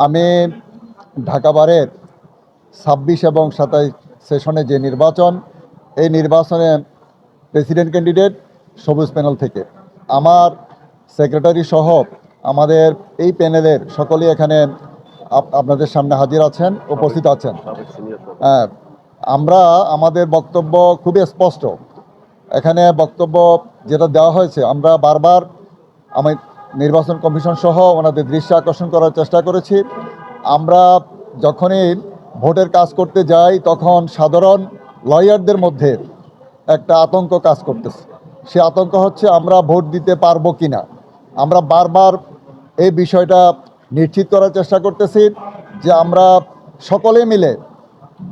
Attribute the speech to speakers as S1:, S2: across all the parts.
S1: আমি ঢাকা বারের ২৬ এবং ২৭ সেশনে যে নির্বাচন, এই নির্বাচনে প্রেসিডেন্ট ক্যান্ডিডেট সবুজ প্যানেল থেকে আমার সেক্রেটারি সহ আমাদের এই প্যানেলের সকলেই এখানে আপনাদের সামনে হাজির আছেন, উপস্থিত আছেন। আমরা আমাদের বক্তব্য খুবই স্পষ্ট। এখানে বক্তব্য যেটা দেওয়া হয়েছে, আমরা বারবার আমি নির্বাচন কমিশন সহ ওনাদের দৃষ্টি আকর্ষণ করার চেষ্টা করেছি। আমরা যখনই ভোটের কাজ করতে যাই তখন সাধারণ লয়ারদের মধ্যে একটা আতঙ্ক কাজ করতেছে। সে আতঙ্ক হচ্ছে আমরা ভোট দিতে পারবো কিনা। আমরা বারবার এই বিষয়টা নিশ্চিত করার চেষ্টা করতেছি যে আমরা সকলে মিলে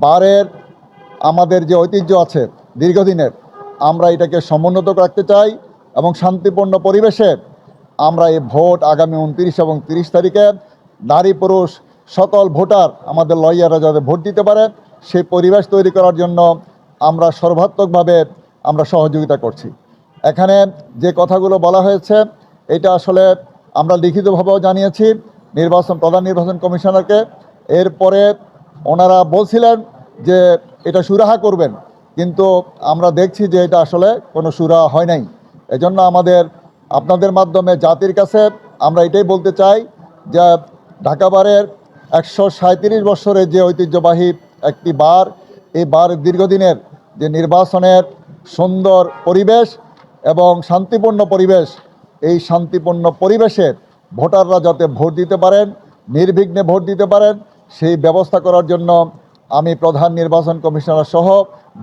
S1: বারের আমাদের যে ঐতিহ্য আছে দীর্ঘদিনের, আমরা এটাকে সমুন্নত রাখতে চাই এবং শান্তিপূর্ণ পরিবেশে আমরা এই ভোট আগামী 29 এবং 30 তারিখে নারী পুরুষ সকল ভোটার আমাদের লয়াররা যাতে ভোট দিতে পারে সেই পরিবেশ তৈরি করার জন্য আমরা সর্বাত্মকভাবে আমরা সহযোগিতা করছি। এখানে যে কথাগুলো বলা হয়েছে এটা আসলে আমরা লিখিতভাবেও জানিয়েছি প্রধান নির্বাচন কমিশনারকে। এরপরে ওনারা বলছিলেন যে এটা সুরাহা করবেন, কিন্তু আমরা দেখছি যে এটা আসলে কোনো সুরাহা হয় নাই। এজন্য আপনাদের মাধ্যমে জাতির কাছে আমরা এটাই বলতে চাই যে ঢাকা বারের 137 বছরের যে ঐতিহ্যবাহী একটি বার, এই বার দীর্ঘদিনের যে নির্বাচনের সুন্দর পরিবেশ এবং শান্তিপূর্ণ পরিবেশ, এই শান্তিপূর্ণ পরিবেশে ভোটাররা যাতে ভোট দিতে পারেন, নির্বিঘ্নে ভোট দিতে পারেন, সেই ব্যবস্থা করার জন্য আমি প্রধান নির্বাচন কমিশনার সহ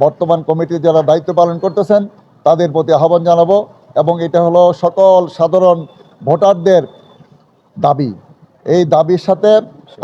S1: বর্তমান কমিটির যারা দায়িত্ব পালন করতেছেন তাদের প্রতি আহ্বান জানাবো। এবং এটা হলো সকল সাধারণ ভোটারদের দাবি। এই দাবির সাথে